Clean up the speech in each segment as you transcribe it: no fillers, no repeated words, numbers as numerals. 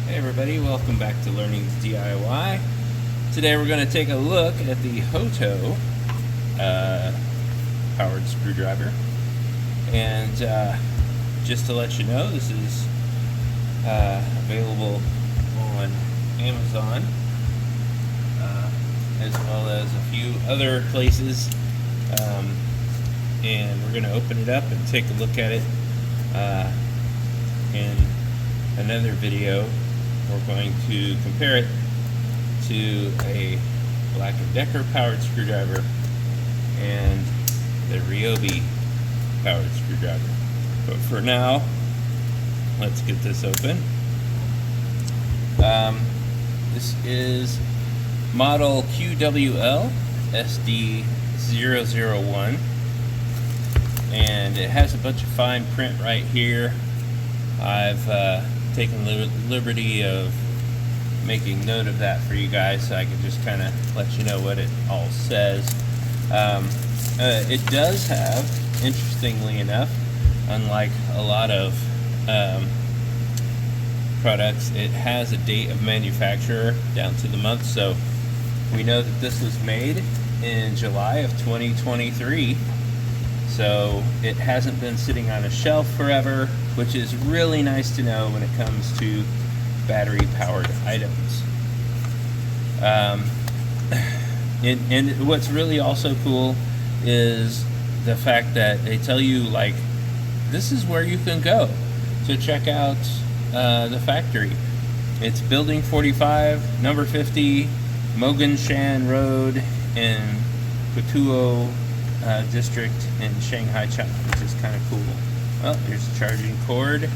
Hey everybody, welcome back to Learning's DIY. Today we're going to take a look at the Hoto powered screwdriver. And just to let you know, this is available on Amazon as well as a few other places. And we're going to open it up and take a look at it in another video. We're going to compare it to a Black & Decker powered screwdriver and the Ryobi powered screwdriver. But for now, let's get this open. This is model QWL SD001, and it has a bunch of fine print right here. I've taken liberty of making note of that for you guys so I can just kind of let you know what it all says. It does have, interestingly enough, unlike a lot of products, it has a date of manufacture down to the month, so we know that this was made in July of 2023. So it hasn't been sitting on a shelf forever, which is really nice to know when it comes to battery-powered items. And what's really also cool is the fact that they tell you, like, this is where you can go to check out the factory. It's Building 45, number 50, Moganshan Road in Hoto district in Shanghai, China, which is kind of cool. Well, there's a charging cord.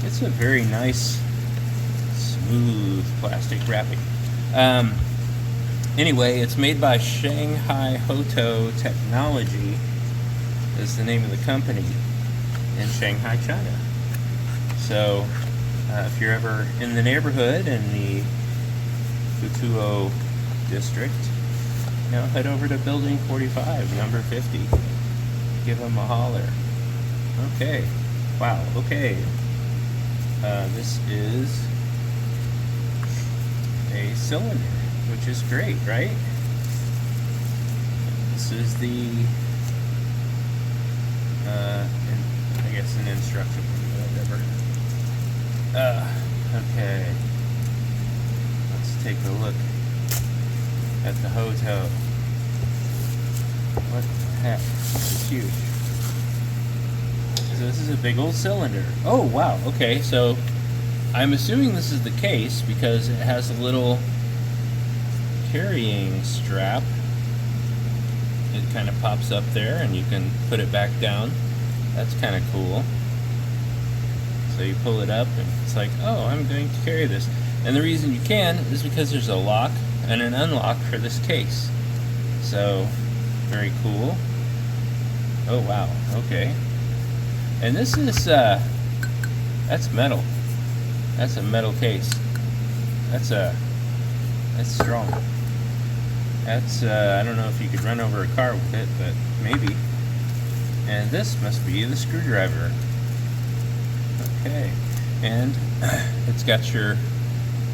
It's a very nice, smooth plastic wrapping. Anyway, it's made by Shanghai Hoto Technology, is the name of the company, in Shanghai, China. So, if you're ever in the neighborhood in the Hoto district, head over to Building 45, number 50. Give them a holler. Okay. Wow, okay. This is a cylinder, which is great, right? This is the, I guess an instruction, whatever. Okay. Let's take a look at the Hoto. What the heck? It's huge. So this is a big old cylinder. Oh wow, okay, so I'm assuming this is the case because it has a little carrying strap. It kind of pops up there and you can put it back down. That's kind of cool. So you pull it up and it's like, oh, I'm going to carry this. And the reason you can is because there's a lock and an unlock for this case. So, very cool. Oh wow, okay. And this is, that's metal. That's a metal case. That's strong. That's, I don't know if you could run over a car with it, but maybe. And this must be the screwdriver. Okay. And it's got your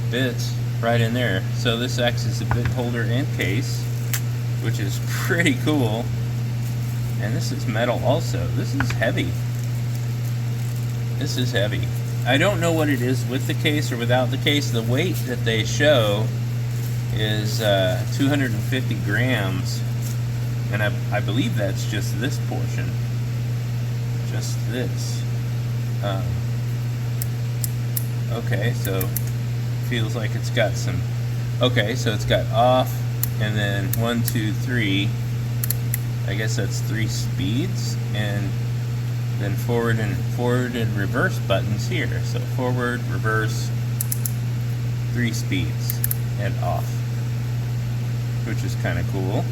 bits right in there. So this acts as a bit holder and case, which is pretty cool. And this is metal also. This is heavy. This is heavy. I don't know what it is with the case or without the case. The weight that they show is 250 grams. And I believe that's just this portion. Just this. Okay, so feels like it's got some. Okay, so it's got off, and then 1, 2, 3. I guess that's 3 speeds, and then forward and reverse buttons here. So forward, reverse, 3 speeds, and off, which is kind of cool.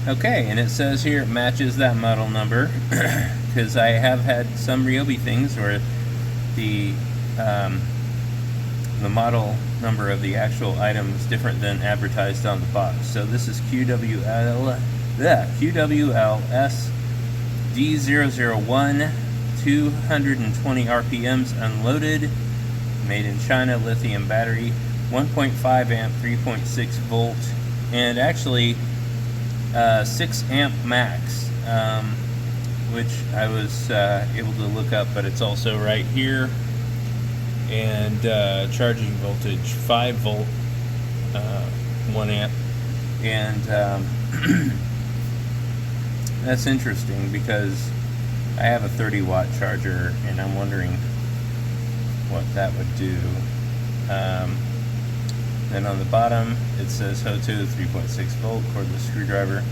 Okay, and it says here it matches that model number, because I have had some Ryobi things where the model number of the actual item is different than advertised on the box. So this is QWL SD001 220 RPMs unloaded, made in China, lithium battery, 1.5 amp, 3.6 volt, and actually 6 amp max, which I was able to look up, but it's also right here. And charging voltage 5 volt, 1 amp, and that's interesting because I have a 30 watt charger and I'm wondering what that would do. Then on the bottom it says Hoto 3.6 volt cordless screwdriver.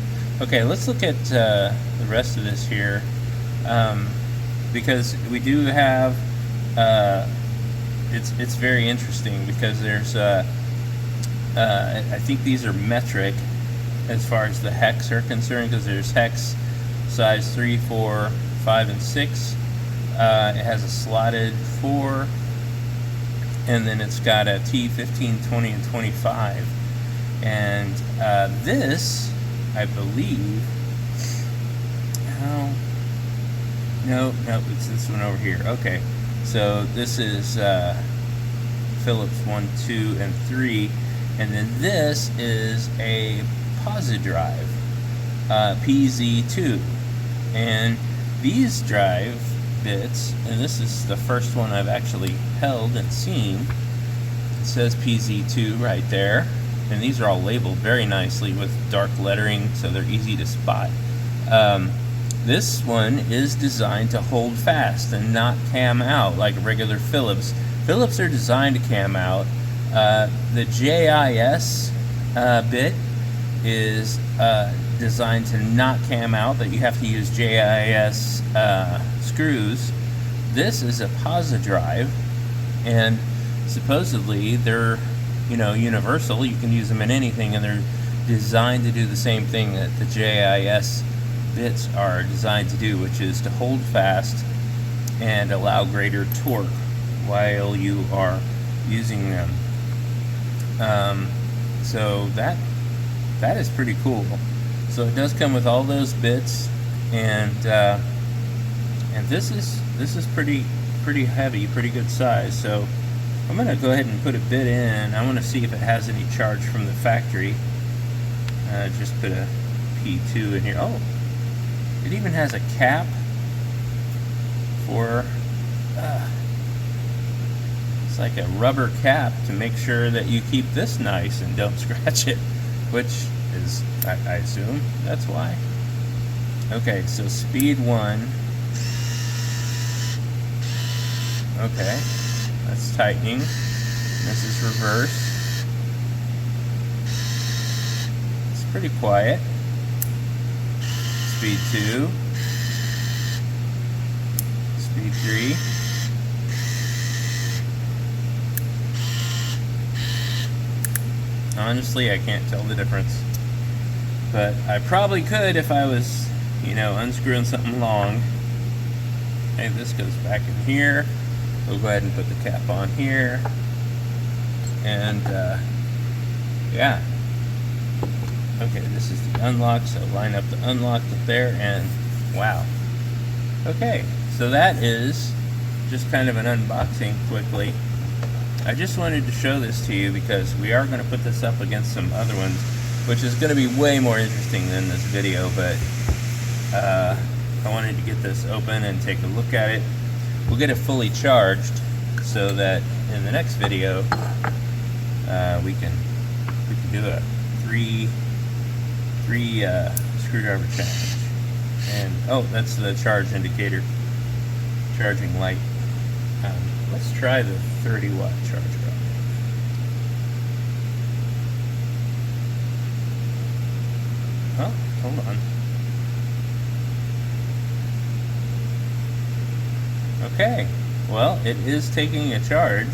Okay, let's look at the rest of this here, because we do have it's very interesting because there's I think these are metric as far as the hex are concerned, because there's hex size 3, 4, 5, and 6. It has a slotted 4, and then it's got a T, 15, 20, and 25. And this, I believe, no, it's this one over here. Okay, so this is Phillips 1, 2, and 3, and then this is a Posi-Drive, PZ2, and these drive bits, and this is the first one I've actually held and seen. It says PZ2 right there, and these are all labeled very nicely with dark lettering, so they're easy to spot. This one is designed to hold fast and not cam out like a regular Phillips. Phillips are designed to cam out. The JIS bit is designed to not cam out, that you have to use JIS screws. This is a Posi-Drive, and supposedly they're, universal. You can use them in anything, and they're designed to do the same thing that the JIS bits are designed to do, which is to hold fast and allow greater torque while you are using them. So that is pretty cool. So it does come with all those bits, and this is pretty heavy, pretty good size. So I'm gonna go ahead and put a bit in. I want to see if it has any charge from the factory. Just put a P2 in here. Oh, it even has a cap for it's like a rubber cap to make sure that you keep this nice and don't scratch it, which is, I assume that's why. Okay, so speed 1. Okay, that's tightening. This is reverse. It's pretty quiet. Speed 2. Speed 3. Honestly, I can't tell the difference, but I probably could if I was, unscrewing something long. Okay, this goes back in here. We'll go ahead and put the cap on here, and yeah. Okay, this is the unlock, so line up the unlock up there, and wow. Okay, so that is just kind of an unboxing quickly. I just wanted to show this to you because we are going to put this up against some other ones, which is going to be way more interesting than this video, but I wanted to get this open and take a look at it. We'll get it fully charged so that in the next video we can do a three screwdriver challenge. And oh, that's the charge indicator, charging light. Let's try the 30 watt charger. Oh, hold on. Okay, well, it is taking a charge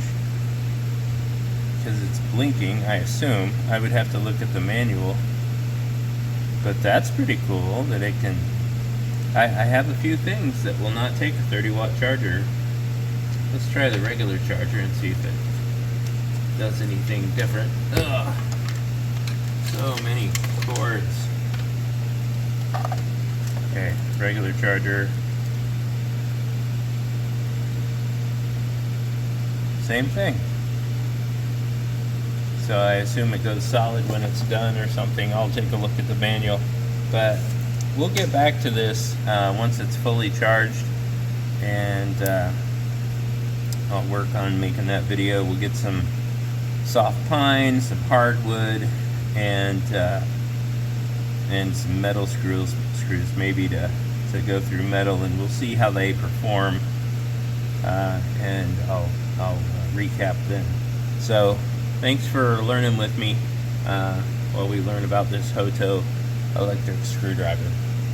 because it's blinking, I assume. I would have to look at the manual, but that's pretty cool that it can. I have a few things that will not take a 30 watt charger. Let's try the regular charger and see if it does anything different. Ugh, so many cords. Okay, regular charger. same thing. So I assume it goes solid when it's done or something. I'll take a look at the manual, but we'll get back to this once it's fully charged, and I'll work on making that video. We'll get some soft pine, some hardwood, and some metal screws maybe to go through metal, and we'll see how they perform, and I'll recap then. So thanks for learning with me while we learn about this Hoto electric screwdriver.